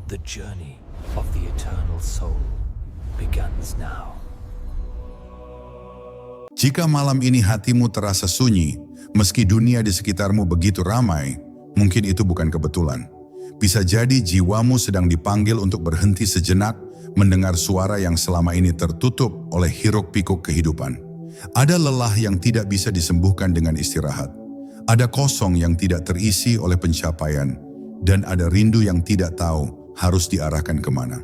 The journey of the eternal soul begins now. Jika malam ini hatimu terasa sunyi, meski dunia di sekitarmu begitu ramai, mungkin itu bukan kebetulan. Bisa jadi jiwamu sedang dipanggil untuk berhenti sejenak, mendengar suara yang selama ini tertutup oleh hiruk-pikuk kehidupan. Ada lelah yang tidak bisa disembuhkan dengan istirahat. Ada kosong yang tidak terisi oleh pencapaian. Dan ada rindu yang tidak tahu harus diarahkan kemana.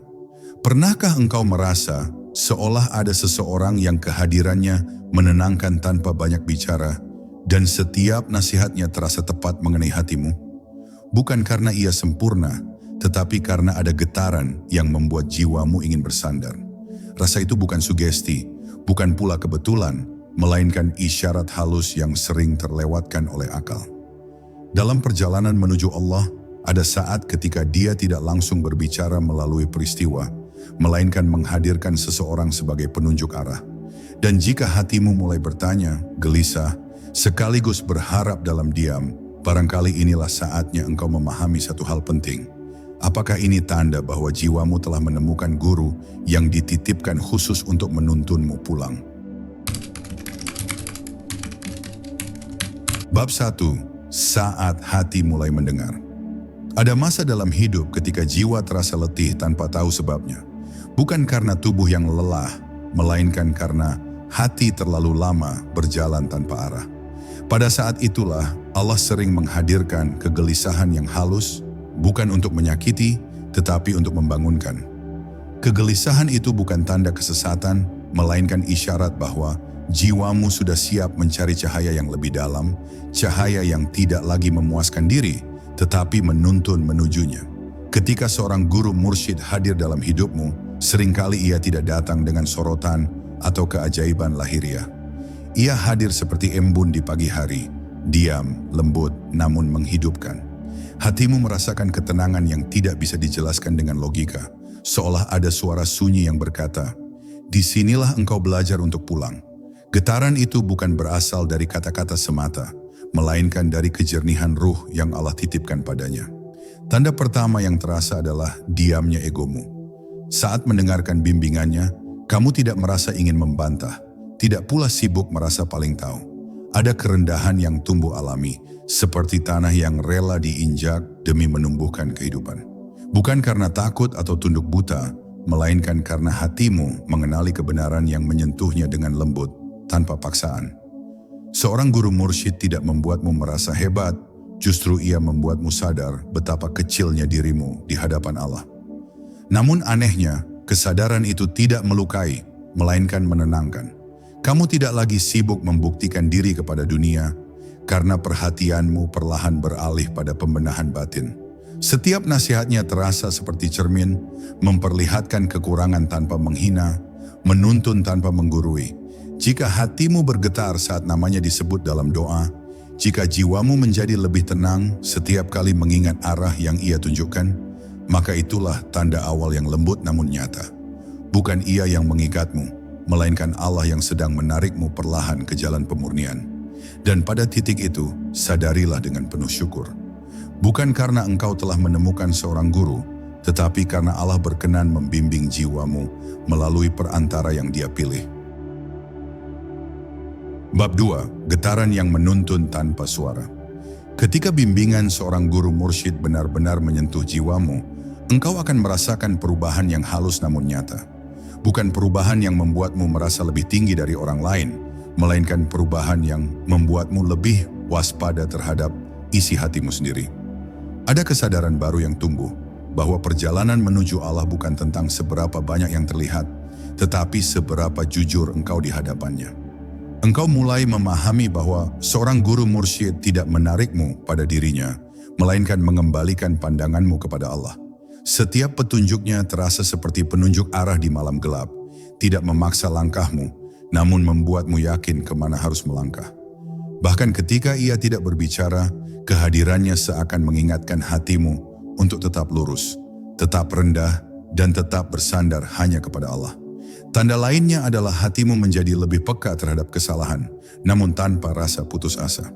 Pernahkah engkau merasa seolah ada seseorang yang kehadirannya menenangkan tanpa banyak bicara, dan setiap nasihatnya terasa tepat mengenai hatimu? Bukan karena ia sempurna, tetapi karena ada getaran yang membuat jiwamu ingin bersandar. Rasa itu bukan sugesti, bukan pula kebetulan, melainkan isyarat halus yang sering terlewatkan oleh akal. Dalam perjalanan menuju Allah, ada saat ketika Dia tidak langsung berbicara melalui peristiwa, melainkan menghadirkan seseorang sebagai penunjuk arah. Dan jika hatimu mulai bertanya, gelisah, sekaligus berharap dalam diam, barangkali inilah saatnya engkau memahami satu hal penting. Apakah ini tanda bahwa jiwamu telah menemukan guru yang dititipkan khusus untuk menuntunmu pulang? Bab 1. Saat hati mulai mendengar. Ada masa dalam hidup ketika jiwa terasa letih tanpa tahu sebabnya. Bukan karena tubuh yang lelah, melainkan karena hati terlalu lama berjalan tanpa arah. Pada saat itulah Allah sering menghadirkan kegelisahan yang halus, bukan untuk menyakiti, tetapi untuk membangunkan. Kegelisahan itu bukan tanda kesesatan, melainkan isyarat bahwa jiwamu sudah siap mencari cahaya yang lebih dalam, cahaya yang tidak lagi memuaskan diri, tetapi menuntun menujunya. Ketika seorang guru mursyid hadir dalam hidupmu, seringkali ia tidak datang dengan sorotan atau keajaiban lahiriah. Ia hadir seperti embun di pagi hari, diam, lembut, namun menghidupkan. Hatimu merasakan ketenangan yang tidak bisa dijelaskan dengan logika, seolah ada suara sunyi yang berkata, "Disinilah engkau belajar untuk pulang." Getaran itu bukan berasal dari kata-kata semata, melainkan dari kejernihan ruh yang Allah titipkan padanya. Tanda pertama yang terasa adalah diamnya egomu. Saat mendengarkan bimbingannya, kamu tidak merasa ingin membantah, tidak pula sibuk merasa paling tahu. Ada kerendahan yang tumbuh alami, seperti tanah yang rela diinjak demi menumbuhkan kehidupan. Bukan karena takut atau tunduk buta, melainkan karena hatimu mengenali kebenaran yang menyentuhnya dengan lembut, tanpa paksaan. Seorang guru mursyid tidak membuatmu merasa hebat, justru ia membuatmu sadar betapa kecilnya dirimu di hadapan Allah. Namun anehnya, kesadaran itu tidak melukai, melainkan menenangkan. Kamu tidak lagi sibuk membuktikan diri kepada dunia, karena perhatianmu perlahan beralih pada pembenahan batin. Setiap nasihatnya terasa seperti cermin, memperlihatkan kekurangan tanpa menghina, menuntun tanpa menggurui. Jika hatimu bergetar saat namanya disebut dalam doa, jika jiwamu menjadi lebih tenang setiap kali mengingat arah yang ia tunjukkan, maka itulah tanda awal yang lembut namun nyata. Bukan ia yang mengikatmu, melainkan Allah yang sedang menarikmu perlahan ke jalan pemurnian. Dan pada titik itu, sadarilah dengan penuh syukur. Bukan karena engkau telah menemukan seorang guru, tetapi karena Allah berkenan membimbing jiwamu melalui perantara yang Dia pilih. Bab 2. Getaran yang menuntun tanpa suara. Ketika bimbingan seorang guru mursyid benar-benar menyentuh jiwamu, engkau akan merasakan perubahan yang halus namun nyata. Bukan perubahan yang membuatmu merasa lebih tinggi dari orang lain, melainkan perubahan yang membuatmu lebih waspada terhadap isi hatimu sendiri. Ada kesadaran baru yang tumbuh, bahwa perjalanan menuju Allah bukan tentang seberapa banyak yang terlihat, tetapi seberapa jujur engkau di hadapannya. Engkau mulai memahami bahwa seorang guru mursyid tidak menarikmu pada dirinya, melainkan mengembalikan pandanganmu kepada Allah. Setiap petunjuknya terasa seperti penunjuk arah di malam gelap, tidak memaksa langkahmu, namun membuatmu yakin kemana harus melangkah. Bahkan ketika ia tidak berbicara, kehadirannya seakan mengingatkan hatimu untuk tetap lurus, tetap rendah, dan tetap bersandar hanya kepada Allah. Tanda lainnya adalah hatimu menjadi lebih peka terhadap kesalahan, namun tanpa rasa putus asa.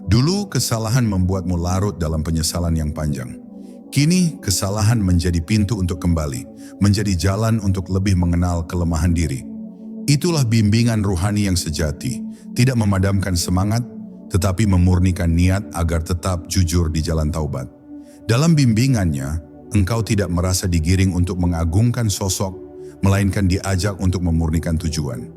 Dulu kesalahan membuatmu larut dalam penyesalan yang panjang. Kini kesalahan menjadi pintu untuk kembali, menjadi jalan untuk lebih mengenal kelemahan diri. Itulah bimbingan rohani yang sejati, tidak memadamkan semangat, tetapi memurnikan niat agar tetap jujur di jalan taubat. Dalam bimbingannya, engkau tidak merasa digiring untuk mengagungkan sosok, melainkan diajak untuk memurnikan tujuan.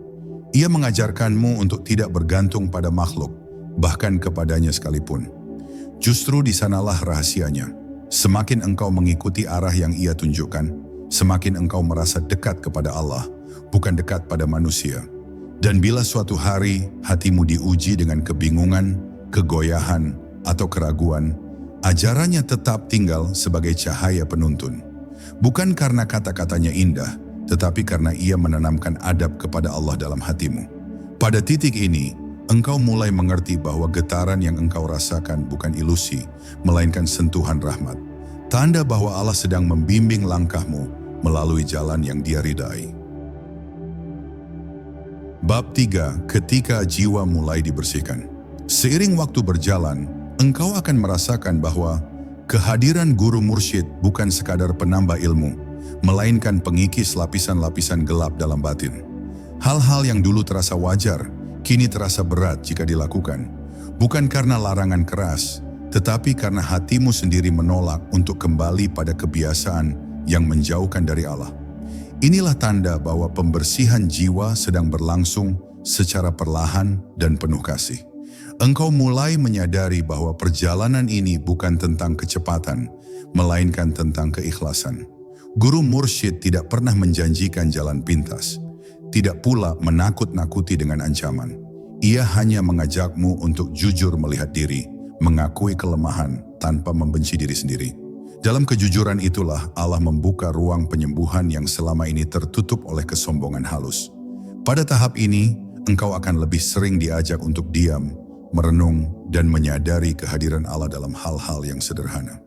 Ia mengajarkanmu untuk tidak bergantung pada makhluk, bahkan kepadanya sekalipun. Justru di sanalah rahasianya. Semakin engkau mengikuti arah yang Ia tunjukkan, semakin engkau merasa dekat kepada Allah, bukan dekat pada manusia. Dan bila suatu hari hatimu diuji dengan kebingungan, kegoyahan, atau keraguan, ajarannya tetap tinggal sebagai cahaya penuntun. Bukan karena kata-katanya indah, tetapi karena Ia menanamkan adab kepada Allah dalam hatimu. Pada titik ini, engkau mulai mengerti bahwa getaran yang engkau rasakan bukan ilusi, melainkan sentuhan rahmat. Tanda bahwa Allah sedang membimbing langkahmu melalui jalan yang Dia ridai. Bab 3. Ketika jiwa mulai dibersihkan. Seiring waktu berjalan, engkau akan merasakan bahwa kehadiran guru mursyid bukan sekadar penambah ilmu, melainkan pengikis lapisan-lapisan gelap dalam batin. Hal-hal yang dulu terasa wajar, kini terasa berat jika dilakukan, bukan karena larangan keras, tetapi karena hatimu sendiri menolak untuk kembali pada kebiasaan yang menjauhkan dari Allah. Inilah tanda bahwa pembersihan jiwa sedang berlangsung secara perlahan dan penuh kasih. Engkau mulai menyadari bahwa perjalanan ini bukan tentang kecepatan, melainkan tentang keikhlasan. Guru mursyid tidak pernah menjanjikan jalan pintas, tidak pula menakut-nakuti dengan ancaman. Ia hanya mengajakmu untuk jujur melihat diri, mengakui kelemahan tanpa membenci diri sendiri. Dalam kejujuran itulah Allah membuka ruang penyembuhan yang selama ini tertutup oleh kesombongan halus. Pada tahap ini, engkau akan lebih sering diajak untuk diam, merenung, dan menyadari kehadiran Allah dalam hal-hal yang sederhana.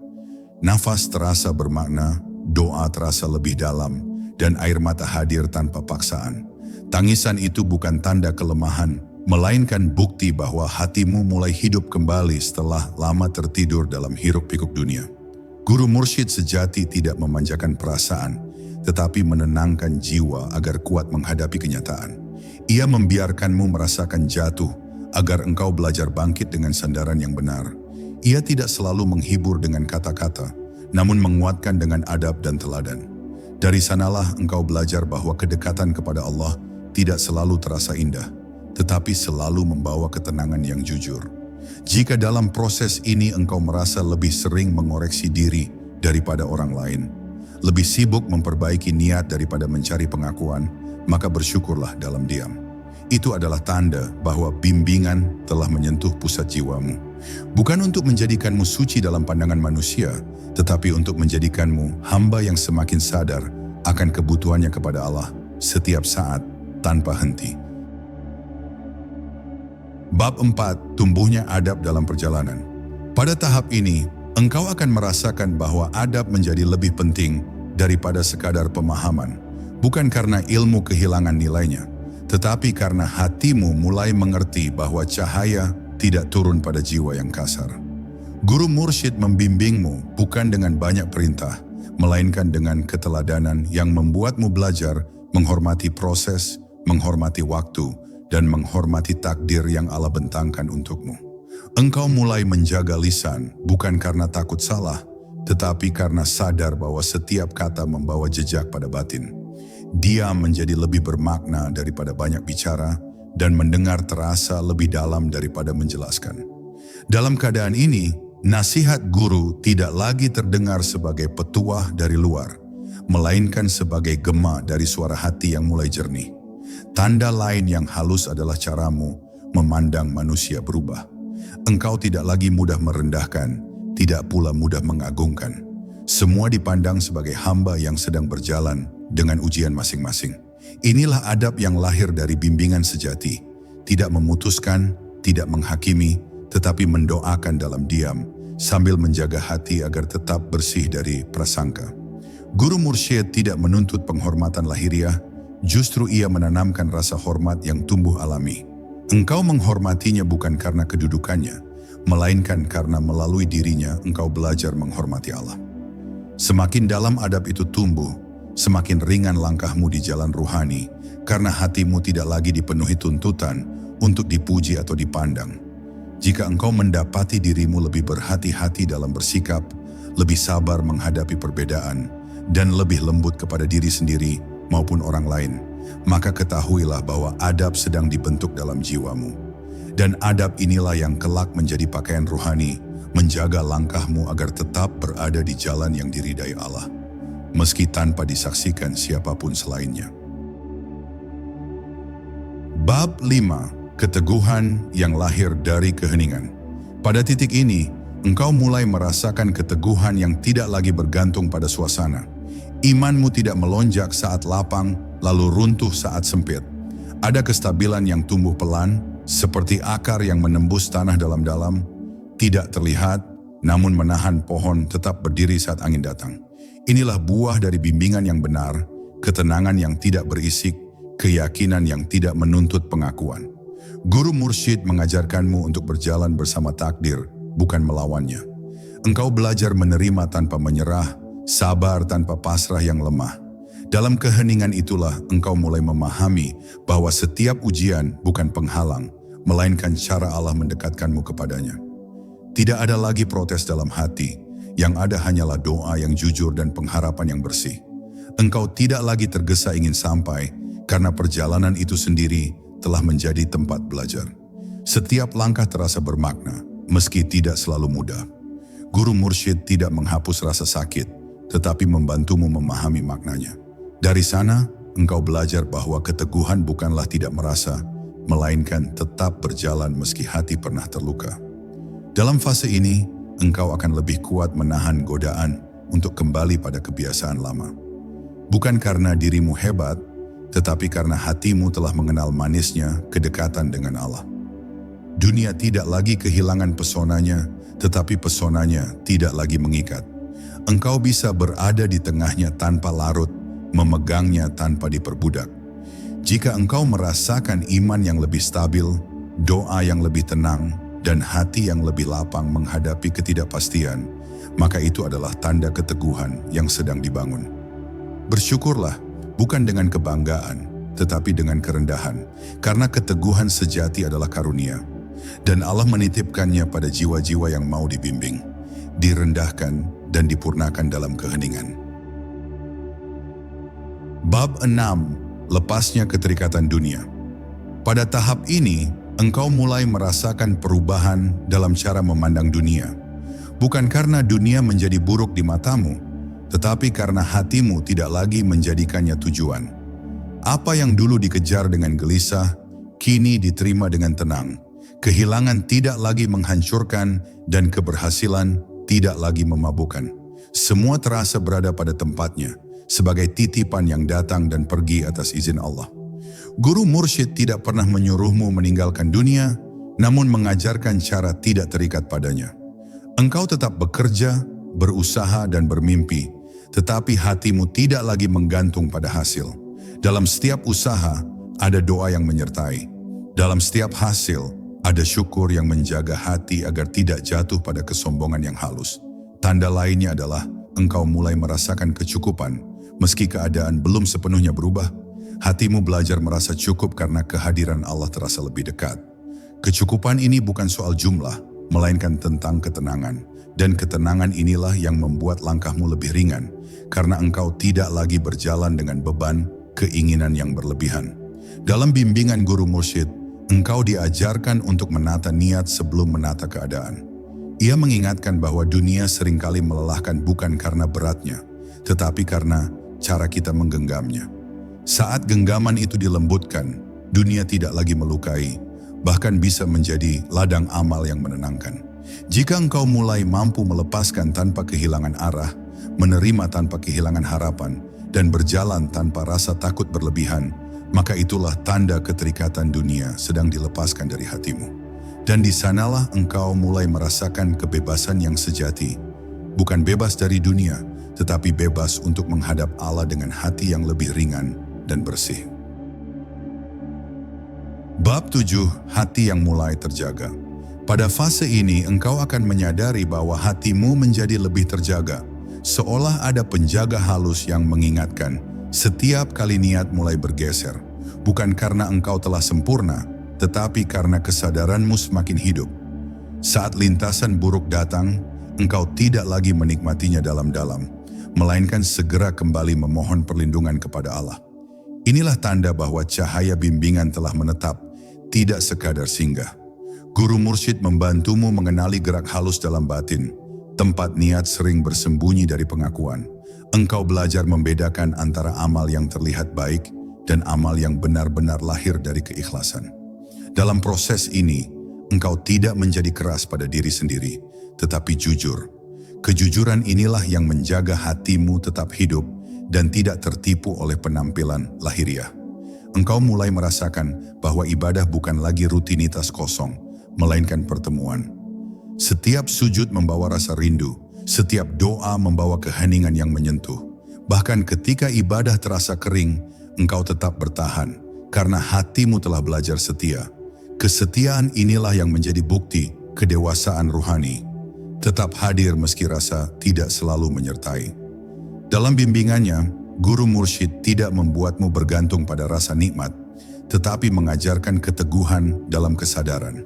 Nafas terasa bermakna, doa terasa lebih dalam, dan air mata hadir tanpa paksaan. Tangisan itu bukan tanda kelemahan, melainkan bukti bahwa hatimu mulai hidup kembali setelah lama tertidur dalam hiruk-pikuk dunia. Guru mursyid sejati tidak memanjakan perasaan, tetapi menenangkan jiwa agar kuat menghadapi kenyataan. Ia membiarkanmu merasakan jatuh, agar engkau belajar bangkit dengan sandaran yang benar. Ia tidak selalu menghibur dengan kata-kata, namun menguatkan dengan adab dan teladan. Dari sanalah engkau belajar bahwa kedekatan kepada Allah tidak selalu terasa indah, tetapi selalu membawa ketenangan yang jujur. Jika dalam proses ini engkau merasa lebih sering mengoreksi diri daripada orang lain, lebih sibuk memperbaiki niat daripada mencari pengakuan, maka bersyukurlah dalam diam. Itu adalah tanda bahwa bimbingan telah menyentuh pusat jiwamu. Bukan untuk menjadikanmu suci dalam pandangan manusia, tetapi untuk menjadikanmu hamba yang semakin sadar akan kebutuhannya kepada Allah setiap saat tanpa henti. Bab 4. Tumbuhnya adab dalam perjalanan. Pada tahap ini, engkau akan merasakan bahwa adab menjadi lebih penting daripada sekadar pemahaman, bukan karena ilmu kehilangan nilainya, tetapi karena hatimu mulai mengerti bahwa cahaya tidak turun pada jiwa yang kasar. Guru mursyid membimbingmu bukan dengan banyak perintah, melainkan dengan keteladanan yang membuatmu belajar menghormati proses, menghormati waktu, dan menghormati takdir yang Allah bentangkan untukmu. Engkau mulai menjaga lisan bukan karena takut salah, tetapi karena sadar bahwa setiap kata membawa jejak pada batin. Diam menjadi lebih bermakna daripada banyak bicara, dan mendengar terasa lebih dalam daripada menjelaskan. Dalam keadaan ini, nasihat guru tidak lagi terdengar sebagai petuah dari luar, melainkan sebagai gema dari suara hati yang mulai jernih. Tanda lain yang halus adalah caramu memandang manusia berubah. Engkau tidak lagi mudah merendahkan, tidak pula mudah mengagungkan. Semua dipandang sebagai hamba yang sedang berjalan dengan ujian masing-masing. Inilah adab yang lahir dari bimbingan sejati. Tidak memutuskan, tidak menghakimi, tetapi mendoakan dalam diam, sambil menjaga hati agar tetap bersih dari prasangka. Guru mursyid tidak menuntut penghormatan lahiriah, justru ia menanamkan rasa hormat yang tumbuh alami. Engkau menghormatinya bukan karena kedudukannya, melainkan karena melalui dirinya engkau belajar menghormati Allah. Semakin dalam adab itu tumbuh, semakin ringan langkahmu di jalan ruhani, karena hatimu tidak lagi dipenuhi tuntutan untuk dipuji atau dipandang. Jika engkau mendapati dirimu lebih berhati-hati dalam bersikap, lebih sabar menghadapi perbedaan, dan lebih lembut kepada diri sendiri maupun orang lain, maka ketahuilah bahwa adab sedang dibentuk dalam jiwamu. Dan adab inilah yang kelak menjadi pakaian ruhani, menjaga langkahmu agar tetap berada di jalan yang diridai Allah, meski tanpa disaksikan siapapun selainnya. Bab 5. Keteguhan yang lahir dari keheningan. Pada titik ini, engkau mulai merasakan keteguhan yang tidak lagi bergantung pada suasana. Imanmu tidak melonjak saat lapang, lalu runtuh saat sempit. Ada kestabilan yang tumbuh pelan, seperti akar yang menembus tanah dalam-dalam, tidak terlihat, namun menahan pohon tetap berdiri saat angin datang. Inilah buah dari bimbingan yang benar, ketenangan yang tidak berisik, keyakinan yang tidak menuntut pengakuan. Guru mursyid mengajarkanmu untuk berjalan bersama takdir, bukan melawannya. Engkau belajar menerima tanpa menyerah, sabar tanpa pasrah yang lemah. Dalam keheningan itulah engkau mulai memahami bahwa setiap ujian bukan penghalang, melainkan cara Allah mendekatkanmu kepadanya. Tidak ada lagi protes dalam hati, yang ada hanyalah doa yang jujur dan pengharapan yang bersih. Engkau tidak lagi tergesa ingin sampai, karena perjalanan itu sendiri telah menjadi tempat belajar. Setiap langkah terasa bermakna, meski tidak selalu mudah. Guru mursyid tidak menghapus rasa sakit, tetapi membantumu memahami maknanya. Dari sana, engkau belajar bahwa keteguhan bukanlah tidak merasa, melainkan tetap berjalan meski hati pernah terluka. Dalam fase ini, engkau akan lebih kuat menahan godaan untuk kembali pada kebiasaan lama. Bukan karena dirimu hebat, tetapi karena hatimu telah mengenal manisnya kedekatan dengan Allah. Dunia tidak lagi kehilangan pesonanya, tetapi pesonanya tidak lagi mengikat. Engkau bisa berada di tengahnya tanpa larut, memegangnya tanpa diperbudak. Jika engkau merasakan iman yang lebih stabil, doa yang lebih tenang, dan hati yang lebih lapang menghadapi ketidakpastian, maka itu adalah tanda keteguhan yang sedang dibangun. Bersyukurlah, bukan dengan kebanggaan, tetapi dengan kerendahan, karena keteguhan sejati adalah karunia, dan Allah menitipkannya pada jiwa-jiwa yang mau dibimbing, direndahkan, dan dipurnakan dalam keheningan. Bab 6. Lepasnya keterikatan dunia. Pada tahap ini, engkau mulai merasakan perubahan dalam cara memandang dunia. Bukan karena dunia menjadi buruk di matamu, tetapi karena hatimu tidak lagi menjadikannya tujuan. Apa yang dulu dikejar dengan gelisah, kini diterima dengan tenang. Kehilangan tidak lagi menghancurkan, dan keberhasilan tidak lagi memabukkan. Semua terasa berada pada tempatnya, sebagai titipan yang datang dan pergi atas izin Allah. Guru mursyid tidak pernah menyuruhmu meninggalkan dunia, namun mengajarkan cara tidak terikat padanya. Engkau tetap bekerja, berusaha, dan bermimpi, tetapi hatimu tidak lagi menggantung pada hasil. Dalam setiap usaha, ada doa yang menyertai. Dalam setiap hasil, ada syukur yang menjaga hati agar tidak jatuh pada kesombongan yang halus. Tanda lainnya adalah engkau mulai merasakan kecukupan, meski keadaan belum sepenuhnya berubah. Hatimu belajar merasa cukup karena kehadiran Allah terasa lebih dekat. Kecukupan ini bukan soal jumlah, melainkan tentang ketenangan. Dan ketenangan inilah yang membuat langkahmu lebih ringan, karena engkau tidak lagi berjalan dengan beban keinginan yang berlebihan. Dalam bimbingan guru mursyid, engkau diajarkan untuk menata niat sebelum menata keadaan. Ia mengingatkan bahwa dunia seringkali melelahkan bukan karena beratnya, tetapi karena cara kita menggenggamnya. Saat genggaman itu dilembutkan, dunia tidak lagi melukai, bahkan bisa menjadi ladang amal yang menenangkan. Jika engkau mulai mampu melepaskan tanpa kehilangan arah, menerima tanpa kehilangan harapan, dan berjalan tanpa rasa takut berlebihan, maka itulah tanda keterikatan dunia sedang dilepaskan dari hatimu. Dan di sanalah engkau mulai merasakan kebebasan yang sejati, bukan bebas dari dunia, tetapi bebas untuk menghadap Allah dengan hati yang lebih ringan dan bersih. Bab 7. Hati yang mulai terjaga. Pada fase ini engkau akan menyadari bahwa hatimu menjadi lebih terjaga. seolah ada penjaga halus yang mengingatkan setiap kali niat mulai bergeser, bukan karena engkau telah sempurna, tetapi karena kesadaranmu semakin hidup. Saat lintasan buruk datang, engkau tidak lagi menikmatinya dalam-dalam, melainkan segera kembali memohon perlindungan kepada Allah. Inilah tanda bahwa cahaya bimbingan telah menetap, tidak sekadar singgah. Guru mursyid membantumu mengenali gerak halus dalam batin, tempat niat sering bersembunyi dari pengakuan. Engkau belajar membedakan antara amal yang terlihat baik dan amal yang benar-benar lahir dari keikhlasan. Dalam proses ini, engkau tidak menjadi keras pada diri sendiri, tetapi jujur. Kejujuran inilah yang menjaga hatimu tetap hidup dan tidak tertipu oleh penampilan lahiriah. Engkau mulai merasakan bahwa ibadah bukan lagi rutinitas kosong, melainkan pertemuan. Setiap sujud membawa rasa rindu, setiap doa membawa keheningan yang menyentuh. Bahkan ketika ibadah terasa kering, engkau tetap bertahan, karena hatimu telah belajar setia. Kesetiaan inilah yang menjadi bukti kedewasaan ruhani. Tetap hadir meski rasa tidak selalu menyertai. Dalam bimbingannya, guru mursyid tidak membuatmu bergantung pada rasa nikmat, tetapi mengajarkan keteguhan dalam kesadaran.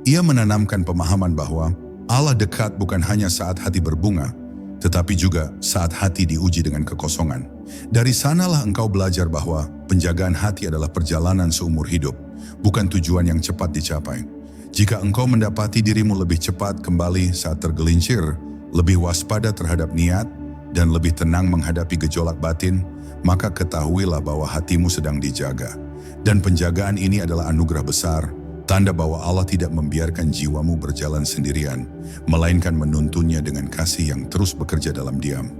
Ia menanamkan pemahaman bahwa Allah dekat bukan hanya saat hati berbunga, tetapi juga saat hati diuji dengan kekosongan. Dari sanalah engkau belajar bahwa penjagaan hati adalah perjalanan seumur hidup, bukan tujuan yang cepat dicapai. Jika engkau mendapati dirimu lebih cepat kembali saat tergelincir, lebih waspada terhadap niat, dan lebih tenang menghadapi gejolak batin, maka ketahuilah bahwa hatimu sedang dijaga. Dan penjagaan ini adalah anugerah besar, tanda bahwa Allah tidak membiarkan jiwamu berjalan sendirian, melainkan menuntunnya dengan kasih yang terus bekerja dalam diam.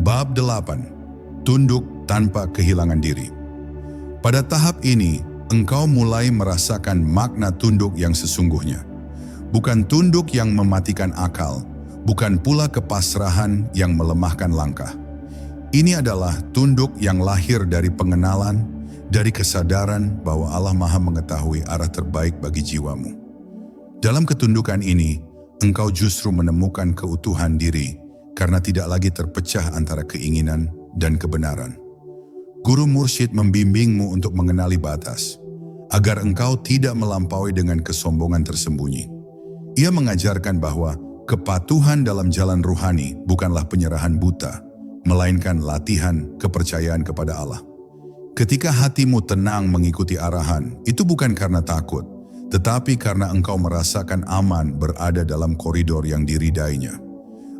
Bab 8. Tunduk tanpa kehilangan diri. Pada tahap ini, engkau mulai merasakan makna tunduk yang sesungguhnya. Bukan tunduk yang mematikan akal, bukan pula kepasrahan yang melemahkan langkah. Ini adalah tunduk yang lahir dari pengenalan, dari kesadaran bahwa Allah Maha mengetahui arah terbaik bagi jiwamu. Dalam ketundukan ini, engkau justru menemukan keutuhan diri karena tidak lagi terpecah antara keinginan dan kebenaran. Guru mursyid membimbingmu untuk mengenali batas, agar engkau tidak melampaui dengan kesombongan tersembunyi. Ia mengajarkan bahwa kepatuhan dalam jalan ruhani bukanlah penyerahan buta, melainkan latihan kepercayaan kepada Allah. Ketika hatimu tenang mengikuti arahan, itu bukan karena takut, tetapi karena engkau merasakan aman berada dalam koridor yang diridainya.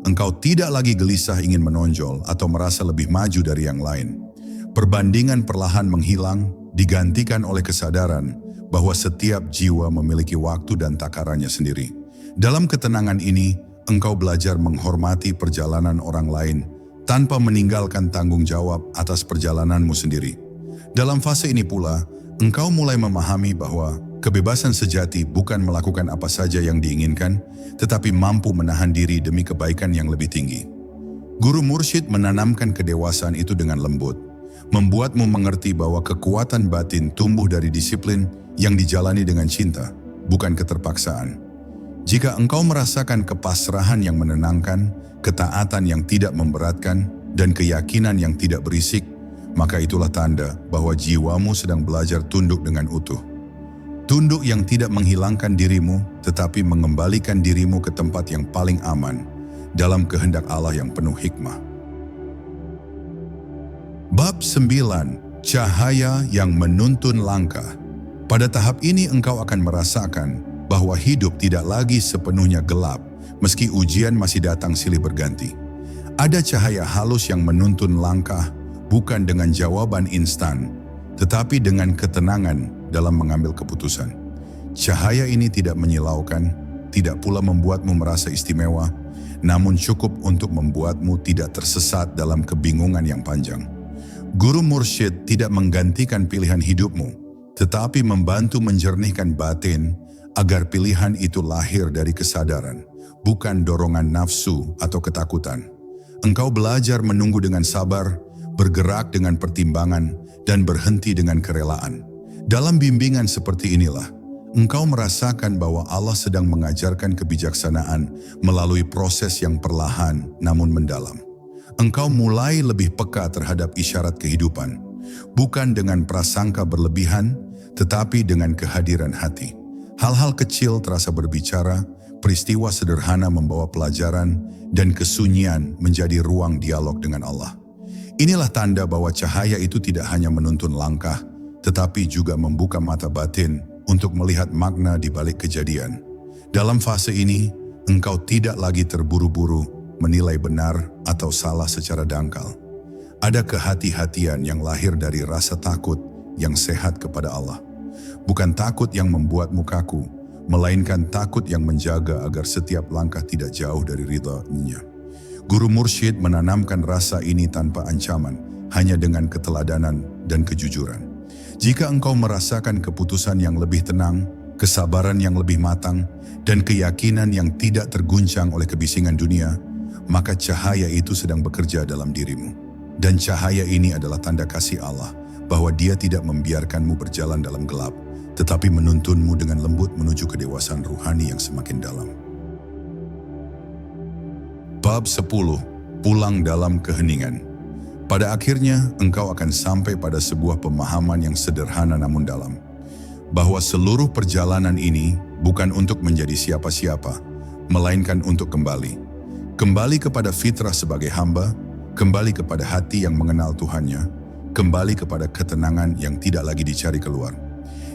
Engkau tidak lagi gelisah ingin menonjol atau merasa lebih maju dari yang lain. Perbandingan perlahan menghilang, digantikan oleh kesadaran bahwa setiap jiwa memiliki waktu dan takarannya sendiri. Dalam ketenangan ini, engkau belajar menghormati perjalanan orang lain tanpa meninggalkan tanggung jawab atas perjalananmu sendiri. Dalam fase ini pula, engkau mulai memahami bahwa kebebasan sejati bukan melakukan apa saja yang diinginkan, tetapi mampu menahan diri demi kebaikan yang lebih tinggi. Guru mursyid menanamkan kedewasaan itu dengan lembut, membuatmu mengerti bahwa kekuatan batin tumbuh dari disiplin yang dijalani dengan cinta, bukan keterpaksaan. Jika engkau merasakan kepasrahan yang menenangkan, ketaatan yang tidak memberatkan, dan keyakinan yang tidak berisik, maka itulah tanda bahwa jiwamu sedang belajar tunduk dengan utuh. Tunduk yang tidak menghilangkan dirimu, tetapi mengembalikan dirimu ke tempat yang paling aman, dalam kehendak Allah yang penuh hikmah. Bab 9. Cahaya yang menuntun langkah. Pada tahap ini engkau akan merasakan bahwa hidup tidak lagi sepenuhnya gelap, meski ujian masih datang silih berganti. Ada cahaya halus yang menuntun langkah, bukan dengan jawaban instan, tetapi dengan ketenangan dalam mengambil keputusan. Cahaya ini tidak menyilaukan, tidak pula membuatmu merasa istimewa, namun cukup untuk membuatmu tidak tersesat dalam kebingungan yang panjang. Guru mursyid tidak menggantikan pilihan hidupmu, tetapi membantu menjernihkan batin, agar pilihan itu lahir dari kesadaran, bukan dorongan nafsu atau ketakutan. Engkau belajar menunggu dengan sabar, bergerak dengan pertimbangan, dan berhenti dengan kerelaan. Dalam bimbingan seperti inilah, Engkau merasakan bahwa Allah sedang mengajarkan kebijaksanaan melalui proses yang perlahan namun mendalam. Engkau mulai lebih peka terhadap isyarat kehidupan, bukan dengan prasangka berlebihan, tetapi dengan kehadiran hati. Hal-hal kecil terasa berbicara, peristiwa sederhana membawa pelajaran, dan kesunyian menjadi ruang dialog dengan Allah. Inilah tanda bahwa cahaya itu tidak hanya menuntun langkah, tetapi juga membuka mata batin untuk melihat makna di balik kejadian. Dalam fase ini, engkau tidak lagi terburu-buru menilai benar atau salah secara dangkal. Ada kehati-hatian yang lahir dari rasa takut yang sehat kepada Allah. Bukan takut yang membuatmu kaku, melainkan takut yang menjaga agar setiap langkah tidak jauh dari ridha-Nya. Guru mursyid menanamkan rasa ini tanpa ancaman, hanya dengan keteladanan dan kejujuran. Jika engkau merasakan keputusan yang lebih tenang, kesabaran yang lebih matang, dan keyakinan yang tidak terguncang oleh kebisingan dunia, maka cahaya itu sedang bekerja dalam dirimu. Dan cahaya ini adalah tanda kasih Allah, bahwa Dia tidak membiarkanmu berjalan dalam gelap, tetapi menuntunmu dengan lembut menuju kedewasaan ruhani yang semakin dalam. Bab 10. Pulang dalam keheningan. Pada akhirnya, engkau akan sampai pada sebuah pemahaman yang sederhana namun dalam. Bahwa seluruh perjalanan ini bukan untuk menjadi siapa-siapa, melainkan untuk kembali. Kembali kepada fitrah sebagai hamba, kembali kepada hati yang mengenal Tuhannya, kembali kepada ketenangan yang tidak lagi dicari keluar.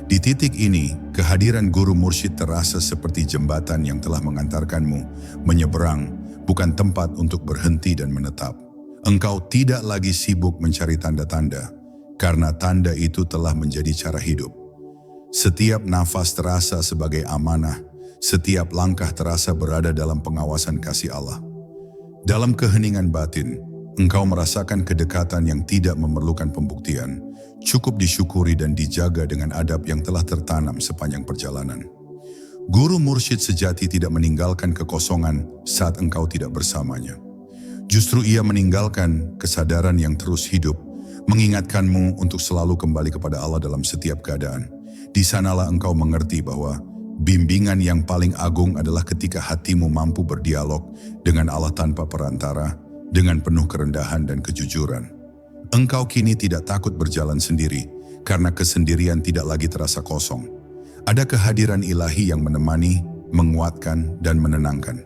Di titik ini, kehadiran guru mursyid terasa seperti jembatan yang telah mengantarkanmu menyeberang, bukan tempat untuk berhenti dan menetap. Engkau tidak lagi sibuk mencari tanda-tanda, karena tanda itu telah menjadi cara hidup. Setiap nafas terasa sebagai amanah, setiap langkah terasa berada dalam pengawasan kasih Allah. Dalam keheningan batin, engkau merasakan kedekatan yang tidak memerlukan pembuktian, cukup disyukuri dan dijaga dengan adab yang telah tertanam sepanjang perjalanan. Guru mursyid sejati tidak meninggalkan kekosongan saat engkau tidak bersamanya. Justru ia meninggalkan kesadaran yang terus hidup, mengingatkanmu untuk selalu kembali kepada Allah dalam setiap keadaan. Di sanalah engkau mengerti bahwa bimbingan yang paling agung adalah ketika hatimu mampu berdialog dengan Allah tanpa perantara, dengan penuh kerendahan dan kejujuran. Engkau kini tidak takut berjalan sendiri, karena kesendirian tidak lagi terasa kosong. Ada kehadiran ilahi yang menemani, menguatkan, dan menenangkan.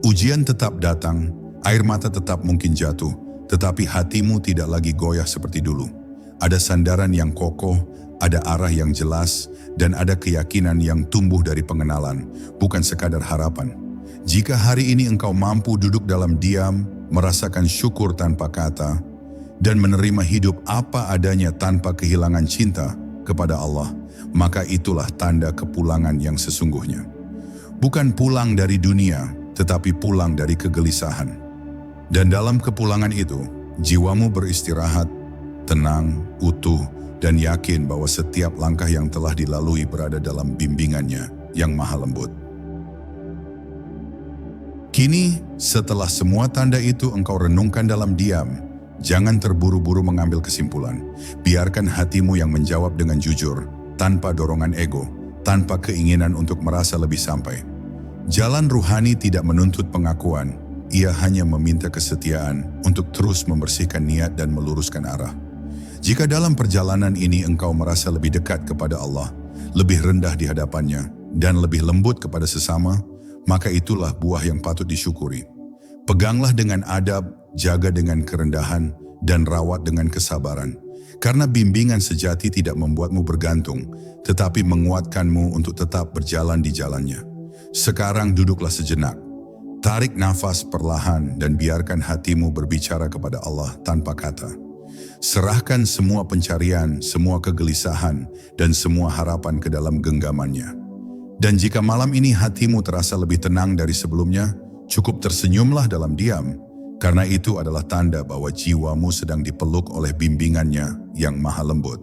Ujian tetap datang, air mata tetap mungkin jatuh, tetapi hatimu tidak lagi goyah seperti dulu. Ada sandaran yang kokoh, ada arah yang jelas, dan ada keyakinan yang tumbuh dari pengenalan, bukan sekadar harapan. Jika hari ini engkau mampu duduk dalam diam, merasakan syukur tanpa kata, dan menerima hidup apa adanya tanpa kehilangan cinta kepada Allah, maka itulah tanda kepulangan yang sesungguhnya. Bukan pulang dari dunia, tetapi pulang dari kegelisahan. Dan dalam kepulangan itu, jiwamu beristirahat, tenang, utuh, dan yakin bahwa setiap langkah yang telah dilalui berada dalam bimbingannya yang maha lembut. Kini, setelah semua tanda itu engkau renungkan dalam diam, jangan terburu-buru mengambil kesimpulan. Biarkan hatimu yang menjawab dengan jujur, tanpa dorongan ego, tanpa keinginan untuk merasa lebih sampai. Jalan ruhani tidak menuntut pengakuan, ia hanya meminta kesetiaan untuk terus membersihkan niat dan meluruskan arah. Jika dalam perjalanan ini engkau merasa lebih dekat kepada Allah, lebih rendah di hadapannya, dan lebih lembut kepada sesama, maka itulah buah yang patut disyukuri. Peganglah dengan adab, jaga dengan kerendahan, dan rawat dengan kesabaran. Karena bimbingan sejati tidak membuatmu bergantung, tetapi menguatkanmu untuk tetap berjalan di jalannya. Sekarang duduklah sejenak. Tarik nafas perlahan dan biarkan hatimu berbicara kepada Allah tanpa kata. Serahkan semua pencarian, semua kegelisahan, dan semua harapan ke dalam genggamannya. Dan jika malam ini hatimu terasa lebih tenang dari sebelumnya, cukup tersenyumlah dalam diam, karena itu adalah tanda bahwa jiwamu sedang dipeluk oleh bimbingannya yang maha lembut.